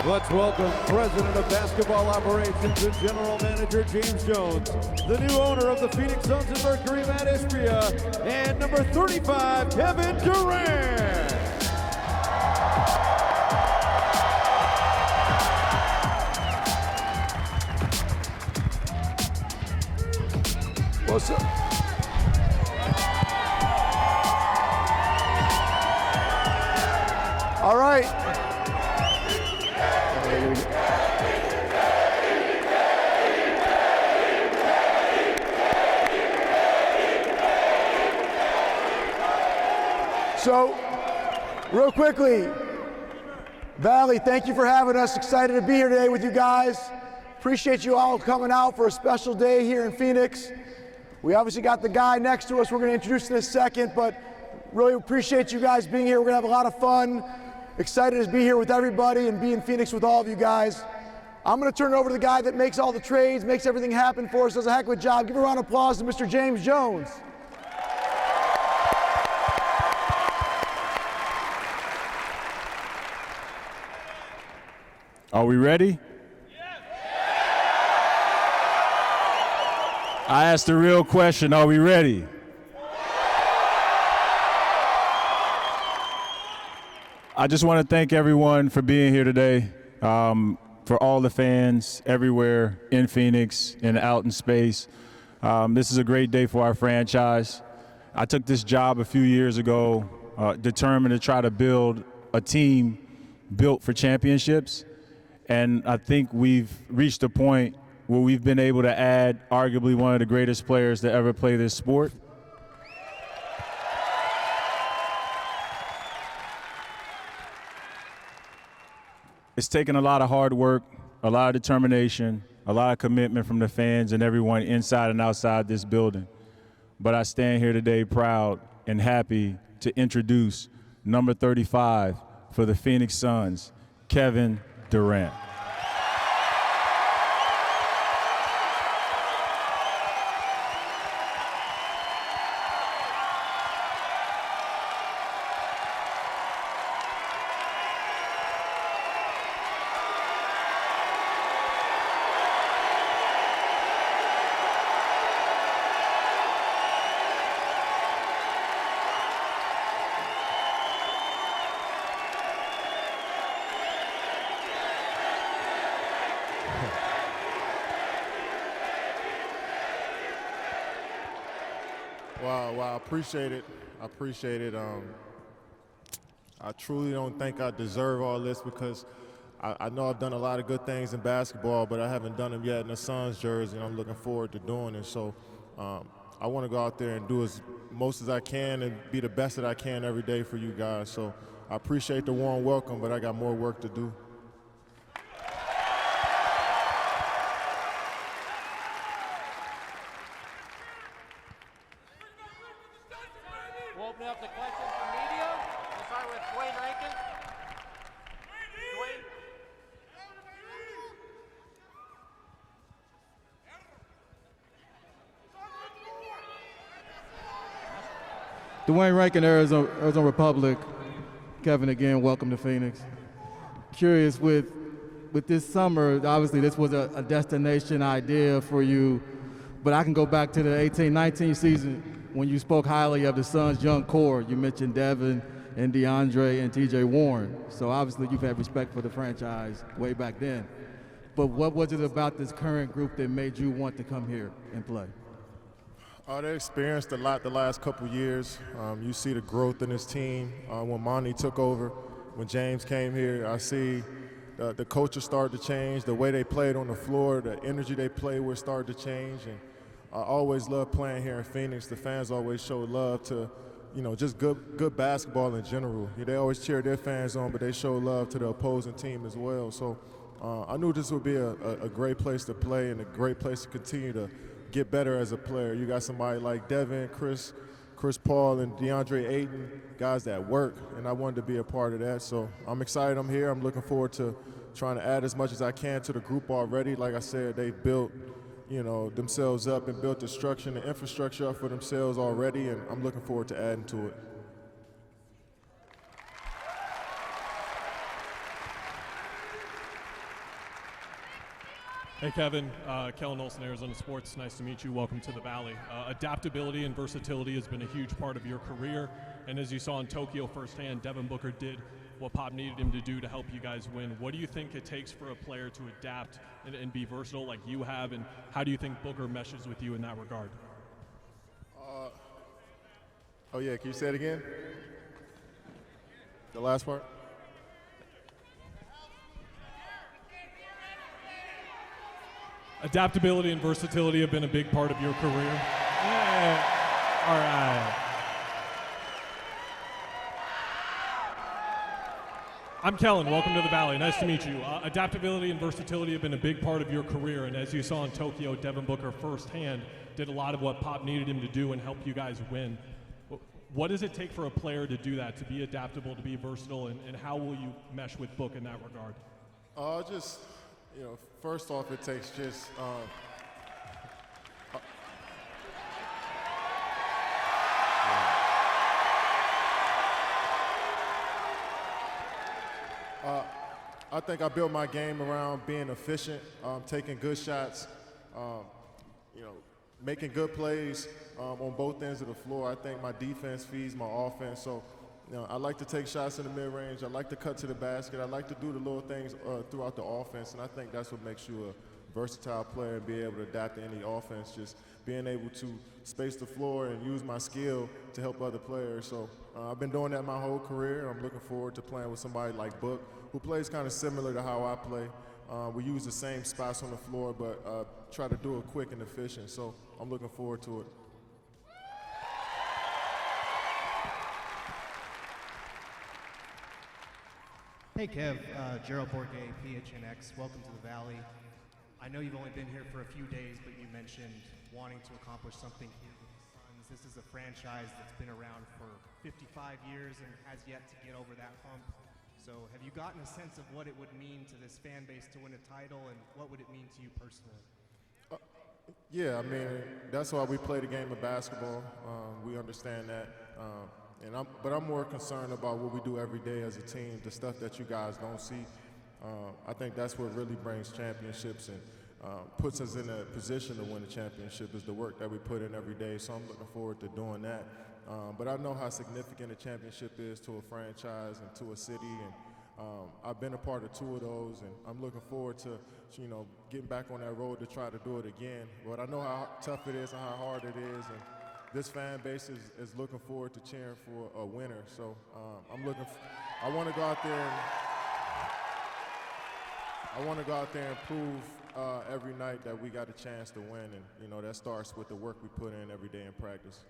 Let's welcome President of Basketball Operations and General Manager James Jones, the new owner of the Phoenix Suns and Mercury, Matt Ispria, and number 35, Kevin Durant. What's up? All right. So, real quickly, Valley, thank you for having us. Excited to be here today with you guys. Appreciate you all coming out for a special day here in Phoenix. We obviously got the guy next to us we're going to introduce in a second, but really appreciate you guys being here. We're going to have a lot of fun. Excited to be here with everybody and be in Phoenix with all of you guys. I'm going to turn it over to the guy that makes all the trades, makes everything happen for us, does a heck of a job. Give a round of applause to Mr. James Jones. Are we ready? I asked the real question, are we ready? I just want to thank everyone for being here today, for all the fans everywhere in Phoenix and out in space. This is a great day for our franchise. I took this job a few years ago, determined to try to build a team built for championships. And I think we've reached a point where we've been able to add arguably one of the greatest players to ever play this sport. It's taken a lot of hard work, a lot of determination, a lot of commitment from the fans and everyone inside and outside this building. But I stand here today proud and happy to introduce number 35 for the Phoenix Suns, Kevin Durant. Wow, appreciate it. I appreciate it. I truly don't think I deserve all this because I know I've done a lot of good things in basketball, but I haven't done them yet in the Suns jersey, and I'm looking forward to doing it. So I want to go out there and do as most as I can and be the best that I can every day for you guys. So I appreciate the warm welcome, but I got more work to do. We'll open up the questions from media. We'll start with Dwayne Rankin. Dwayne Rankin, Arizona Republic. Kevin, again, welcome to Phoenix. Curious, with this summer, obviously this was a destination idea for you, but I can go back to the 18-19 season when you spoke highly of the Suns' young core. You mentioned Devin and DeAndre and TJ Warren. So obviously you've had respect for the franchise way back then. But what was it about this current group that made you want to come here and play? They experienced a lot the last couple years. You see the growth in this team. When Monty took over, when James came here, I see the coaches started to change, the way they played on the floor, the energy they played with started to change. And I always loved playing here in Phoenix. The fans always showed love to, just good basketball in general. They always cheer their fans on, but they show love to the opposing team as well. So I knew this would be a great place to play and a great place to continue to get better as a player. You got somebody like Devin, Chris Paul, and DeAndre Ayton, guys that work, and I wanted to be a part of that. So I'm excited I'm here. I'm looking forward to trying to add as much as I can to the group already. Like I said, they've built themselves up and built the structure and the infrastructure up for themselves already, and I'm looking forward to adding to it. Hey Kevin, Kellen Olson, Arizona Sports. Nice to meet you. Welcome to the Valley. Adaptability and versatility has been a huge part of your career, and as you saw in Tokyo firsthand, Devin Booker did what Pop needed him to do to help you guys win. What do you think it takes for a player to adapt and be versatile like you have, and how do you think Booker meshes with you in that regard? Oh yeah, can you say it again? The last part? Adaptability and versatility have been a big part of your career. Yeah. All right. I'm Kellen. Welcome to the Valley. Nice to meet you. Adaptability and versatility have been a big part of your career, and as you saw in Tokyo, Devin Booker firsthand did a lot of what Pop needed him to do and help you guys win. What does it take for a player to do that, to be adaptable, to be versatile, and how will you mesh with Book in that regard? First off, it takes just I think I built my game around being efficient, taking good shots, making good plays on both ends of the floor. I think my defense feeds my offense. So, I like to take shots in the mid-range. I like to cut to the basket. I like to do the little things throughout the offense, and I think that's what makes you a versatile player and be able to adapt to any offense, just being able to space the floor and use my skill to help other players. So I've been doing that my whole career. I'm looking forward to playing with somebody like Book, who plays kind of similar to how I play. We use the same spots on the floor, but try to do it quick and efficient. So I'm looking forward to it. Hey Kev, Gerald Bourget, PHNX, welcome to the Valley. I know you've only been here for a few days, but you mentioned wanting to accomplish something here with the Suns. This is a franchise that's been around for 55 years and has yet to get over that hump. So have you gotten a sense of what it would mean to this fan base to win a title, and what would it mean to you personally? Yeah, I mean, that's why we play the game of basketball. We understand that. But I'm more concerned about what we do every day as a team, the stuff that you guys don't see. I think that's what really brings championships and puts us in a position to win a championship, is the work that we put in every day. So I'm looking forward to doing that. But I know how significant a championship is to a franchise and to a city. And I've been a part of 2 of those, and I'm looking forward to, getting back on that road to try to do it again. But I know how tough it is and how hard it is. And this fan base is looking forward to cheering for a winner. So I want to go out there and prove every night that we got a chance to win. And, that starts with the work we put in every day in practice.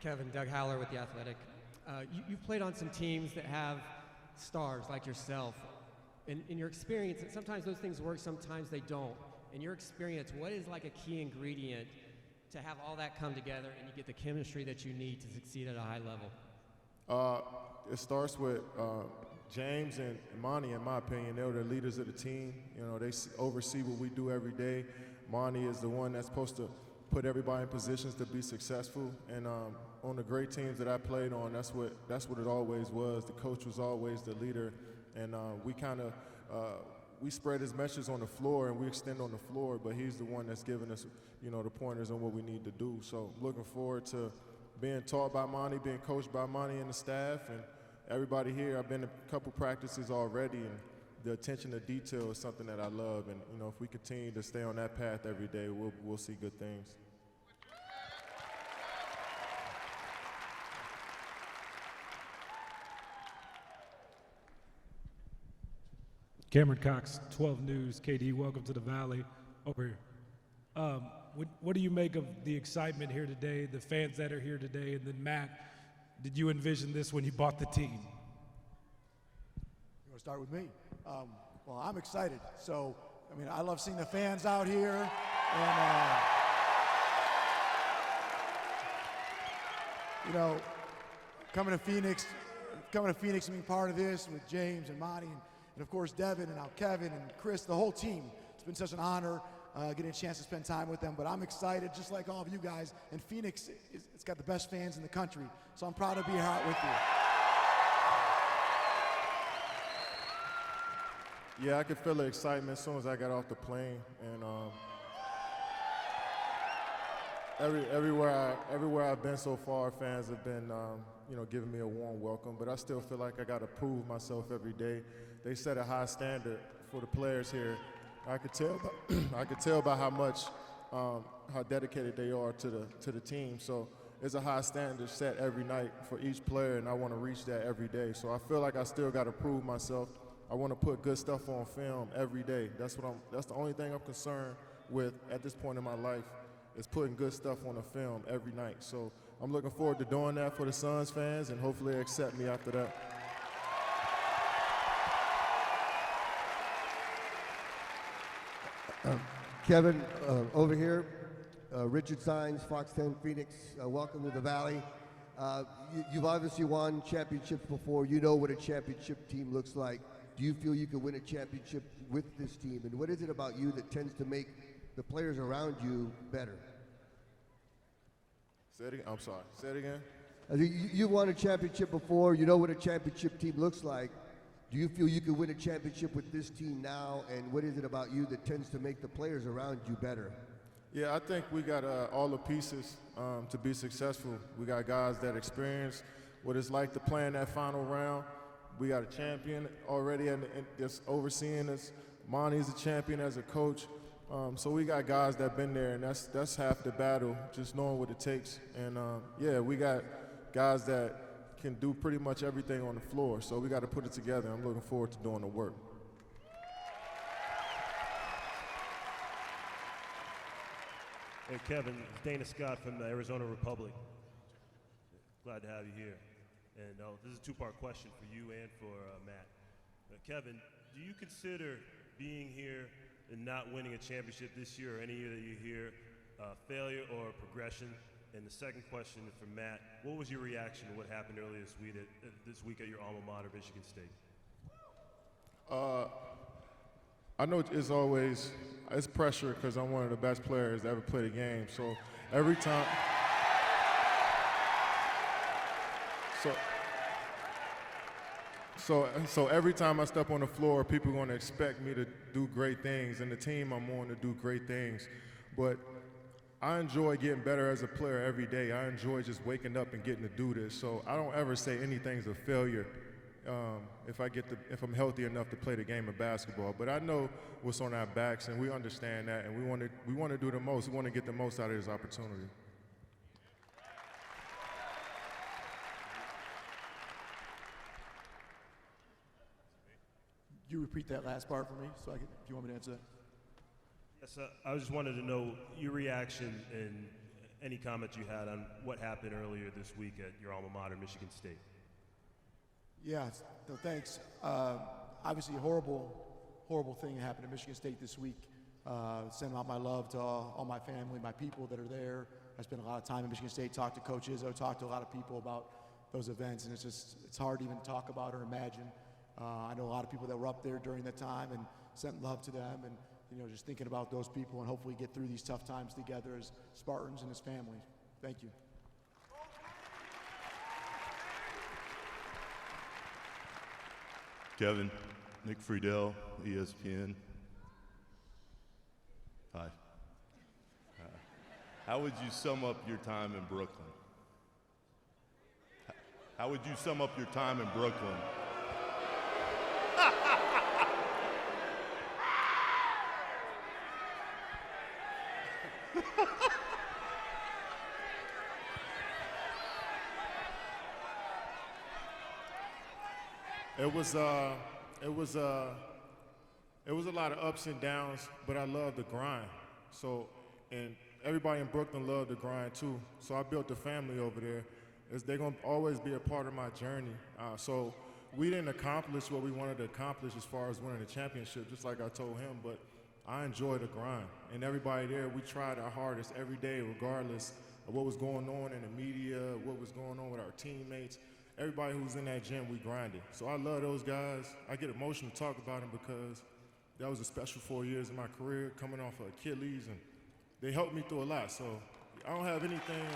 Kevin, Doug Haller with The Athletic. You've played on some teams that have stars like yourself. In your experience, sometimes those things work, sometimes they don't. In your experience, what is like a key ingredient to have all that come together and you get the chemistry that you need to succeed at a high level? It starts with James and Monty, in my opinion. They're the leaders of the team. They oversee what we do every day. Monty is the one that's supposed to put everybody in positions to be successful. And on the great teams that I played on, that's what it always was. The coach was always the leader. And we spread his message on the floor and we extend on the floor, but he's the one that's giving us, the pointers on what we need to do. So looking forward to being taught by Monty, being coached by Monty and the staff, and everybody here. I've been to a couple practices already, and the attention to detail is something that I love. And, if we continue to stay on that path every day, we'll see good things. Cameron Cox, 12 News, KD, welcome to the Valley. Over here. What do you make of the excitement here today, the fans that are here today? And then Matt, did you envision this when you bought the team? You want to start with me? Well, I'm excited. So, I love seeing the fans out here. And, coming to Phoenix and being part of this with James and Monty and of course Devin and now Kevin and Chris, the whole team. It's been such an honor getting a chance to spend time with them. But I'm excited, just like all of you guys. And Phoenix, it's got the best fans in the country. So I'm proud to be here out with you. Yeah, I could feel the excitement as soon as I got off the plane, and everywhere I've been so far, fans have been giving me a warm welcome. But I still feel like I got to prove myself every day. They set a high standard for the players here. I could tell by how much how dedicated they are to the team. So it's a high standard set every night for each player, and I want to reach that every day. So I feel like I still got to prove myself. I want to put good stuff on film every day. That's the only thing I'm concerned with at this point in my life, is putting good stuff on the film every night. So I'm looking forward to doing that for the Suns fans, and hopefully they accept me after that. Kevin, over here, Richard Sines, Fox 10 Phoenix, welcome to the Valley. You've obviously won championships before. You know what a championship team looks like. Do you feel you can win a championship with this team? And what is it about you that tends to make the players around you better? Say it again. I'm sorry. Say it again. You've won a championship before. You know what a championship team looks like. Do you feel you can win a championship with this team now? And what is it about you that tends to make the players around you better? Yeah, I think we got all the pieces to be successful. We got guys that experience what it's like to play in that final round. We got a champion already and that's overseeing us. Monty's a champion as a coach. So we got guys that have been there, and that's half the battle, just knowing what it takes. And yeah, we got guys that can do pretty much everything on the floor. So we got to put it together. I'm looking forward to doing the work. Hey, Kevin, it's Dana Scott from the Arizona Republic. Glad to have you here. And this is a two-part question for you and for Matt. Kevin, do you consider being here and not winning a championship this year or any year that you're here failure or progression? And the second question for Matt, what was your reaction to what happened earlier this week at your alma mater, Michigan State? I know it's pressure because I'm one of the best players to ever play the game. So every time. So every time I step on the floor, people are going to expect me to do great things, and the team I'm on to do great things. But I enjoy getting better as a player every day. I enjoy just waking up and getting to do this. So I don't ever say anything's a failure if I'm healthy enough to play the game of basketball. But I know what's on our backs, and we understand that, and we want to do the most. We want to get the most out of this opportunity. You repeat that last part for me, so if you want me to answer that. Yes, I just wanted to know your reaction and any comment you had on what happened earlier this week at your alma mater, Michigan State. Yeah, no, thanks. Obviously, a horrible thing happened at Michigan State this week. Send out my love to all my family, my people that are there. I spent a lot of time in Michigan State, talked to Coach Izzo, talked to a lot of people about those events, and it's hard to even talk about or imagine. I know a lot of people that were up there during that time and sent love to them, and just thinking about those people and hopefully get through these tough times together as Spartans and as families. Thank you. Kevin, Nick Friedel, ESPN. Hi. How would you sum up your time in Brooklyn? How would you sum up your time in Brooklyn? It was a lot of ups and downs, but I love the grind. So, and everybody in Brooklyn loved the grind too. So I built a family over there. They're gonna always be a part of my journey. So we didn't accomplish what we wanted to accomplish as far as winning the championship, just like I told him, but I enjoy the grind. And everybody there, we tried our hardest every day, regardless of what was going on in the media, what was going on with our teammates. Everybody who was in that gym, we grinded. So I love those guys. I get emotional to talk about them because that was a special 4 years in my career, coming off of Achilles, and they helped me through a lot. So I don't have anything.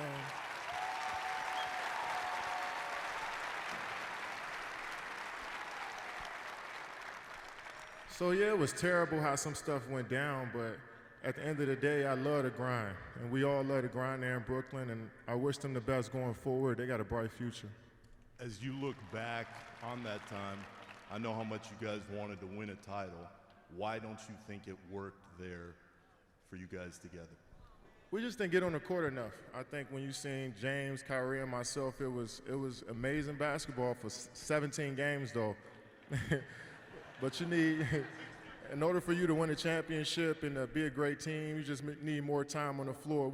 So yeah, it was terrible how some stuff went down, but at the end of the day, I love the grind, and we all love the grind there in Brooklyn, and I wish them the best going forward. They got a bright future. As you look back on that time, I know how much you guys wanted to win a title. Why don't you think it worked there for you guys together? We just didn't get on the court enough. I think when you seen James, Kyrie, and myself, it was amazing basketball for 17 games, though. But you need, in order for you to win a championship and be a great team, you just need more time on the floor.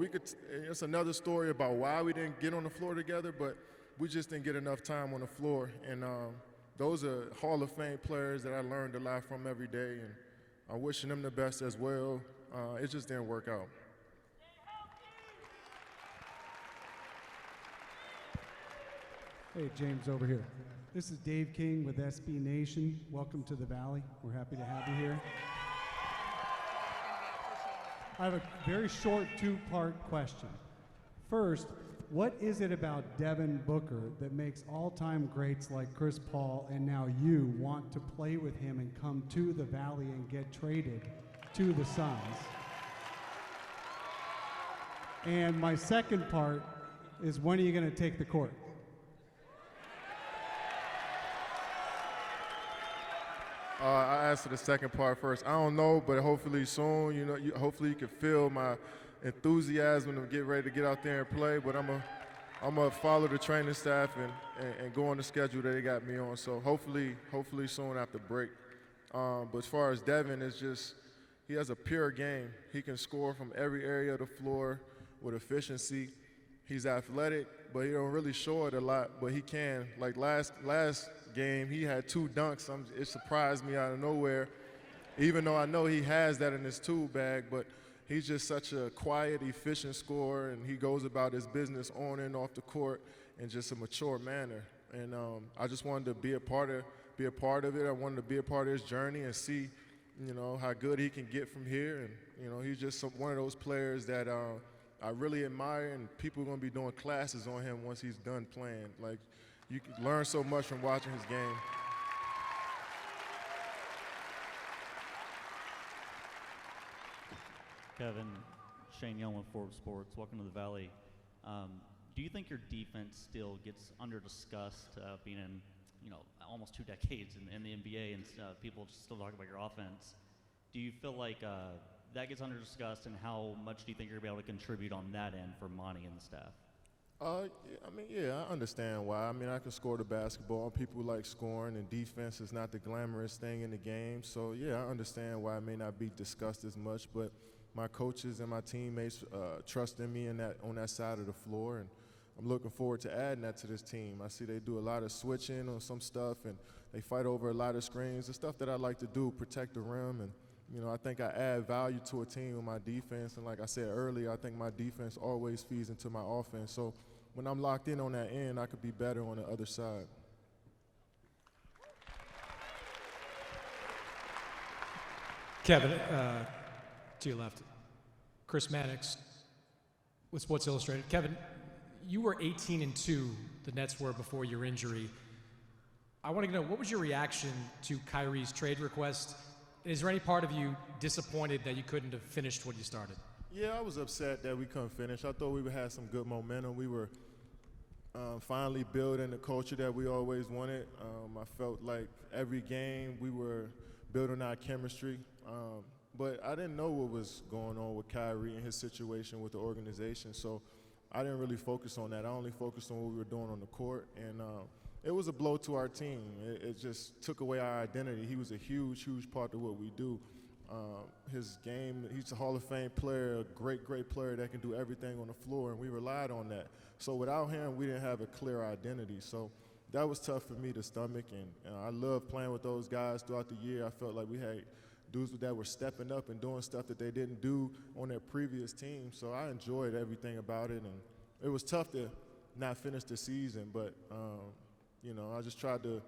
It's another story about why we didn't get on the floor together, but we just didn't get enough time on the floor. And those are Hall of Fame players that I learned a lot from every day, and I'm wishing them the best as well. It just didn't work out. Hey, James, over here. This is Dave King with SB Nation. Welcome to the Valley. We're happy to have you here. I have a very short two-part question. First, what is it about Devin Booker that makes all-time greats like Chris Paul and now you want to play with him and come to the Valley and get traded to the Suns? And my second part is, when are you going to take the court? I answer the second part first. I don't know, but hopefully soon. You know, hopefully you can feel my enthusiasm to get ready to get out there and play. But I'm gonna follow the training staff and go on the schedule that they got me on. So hopefully soon after break. But as far as Devin, it's just he has a pure game. He can score from every area of the floor with efficiency. He's athletic, but he don't really show it a lot, but he can. Like last game, he had 2 dunks. It surprised me out of nowhere, even though I know he has that in his tool bag, but he's just such a quiet, efficient scorer, and he goes about his business on and off the court in just a mature manner. And I just wanted to be a part of it. I wanted to be a part of his journey and see, you know, how good he can get from here. And, you know, he's just one of those players that I really admire, and people are going to be doing classes on him once he's done playing. Like, you can learn so much from watching his game. Kevin, Shane Young with Forbes Sports. Welcome to the Valley. Do you think your defense still gets under-discussed, being in, you know, almost 2 decades in the NBA, and people just still talk about your offense? Do you feel like that gets under-discussed, and how much do you think you're going to be able to contribute on that end for Monty and the staff? I understand why. I mean, I can score the basketball. People like scoring, and defense is not the glamorous thing in the game. So, yeah, I understand why it may not be discussed as much, but my coaches and my teammates trust in me on that side of the floor, and I'm looking forward to adding that to this team. I see they do a lot of switching on some stuff, and they fight over a lot of screens. The stuff that I like to do, protect the rim, and you know, I think I add value to a team with my defense, and like I said earlier, I think my defense always feeds into my offense. So when I'm locked in on that end, I could be better on the other side. Kevin, to your left, Chris Mannix with Sports Illustrated. Kevin, you were 18-2, the Nets were, before your injury. I want to know, what was your reaction to Kyries' trade request? Is there any part of you disappointed that you couldn't have finished what you started? Yeah, I was upset that we couldn't finish. I thought we would have some good momentum. We were finally building the culture that we always wanted. I felt like every game we were building our chemistry. But I didn't know what was going on with Kyrie and his situation with the organization, so I didn't really focus on that. I only focused on what we were doing on the court, and it was a blow to our team. It just took away our identity. He was a huge, huge part of what we do. His game, he's a Hall of Fame player, a great, great player that can do everything on the floor, and we relied on that. So without him, we didn't have a clear identity. So that was tough for me to stomach, and I loved playing with those guys throughout the year. I felt like we had dudes that were stepping up and doing stuff that they didn't do on their previous team. So I enjoyed everything about it, and it was tough to not finish the season, but you know, I just tried to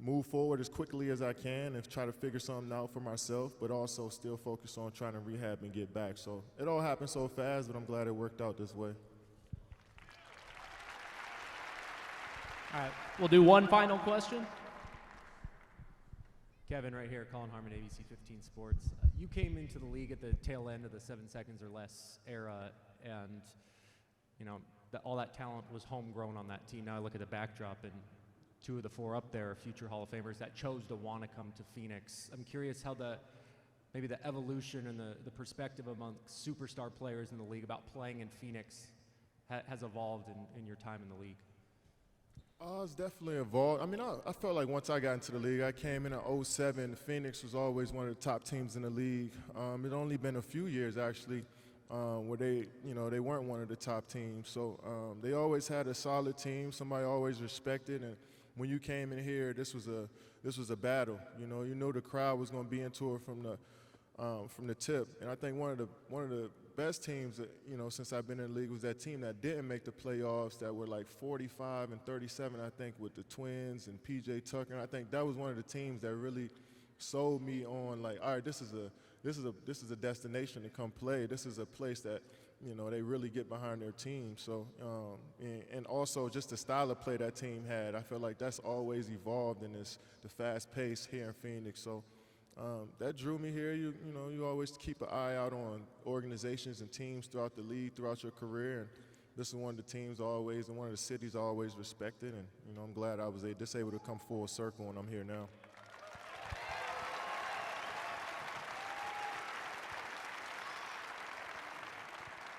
move forward as quickly as I can and try to figure something out for myself, but also still focus on trying to rehab and get back. So it all happened so fast, but I'm glad it worked out this way. All right, we'll do one final question. Kevin, right here, Colin Harmon, ABC 15 Sports. You came into the league at the tail end of the 7 seconds or less era, and all that talent was homegrown on that team. Now I look at the backdrop, and 2 of the 4 up there are future Hall of Famers that chose to want to come to Phoenix. I'm curious how maybe the evolution and the perspective among superstar players in the league about playing in Phoenix has evolved in your time in the league. It's definitely evolved. I mean, I felt like once I got into the league, I came in 2007. Phoenix was always one of the top teams in the league. It only been a few years actually where they weren't one of the top teams. So they always had a solid team. Somebody always respected. And when you came in here, this was a battle. You know the crowd was going to be into it from the tip. And I think one of the best teams that, since I've been in the league was that team that didn't make the playoffs, that were like 45 and 37, I think, with the Twins and PJ Tucker. And I think that was one of the teams that really sold me on, like, all right, this is a destination to come play. This is a place that, they really get behind their team. So, and also just the style of play that team had, I feel like that's always evolved in the fast pace here in Phoenix. So that drew me here. You always keep an eye out on organizations and teams throughout the league, throughout your career. And this is one of the teams always, and one of the cities always respected. And, I'm glad I was just able to come full circle, and I'm here now.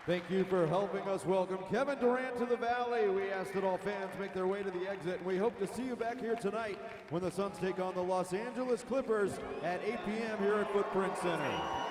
Thank you for helping us welcome Kevin Durant to the Valley. We ask that all fans make their way to the exit, and we hope to see you back here tonight when the Suns take on the Los Angeles Clippers at 8 p.m. here at Footprint Center.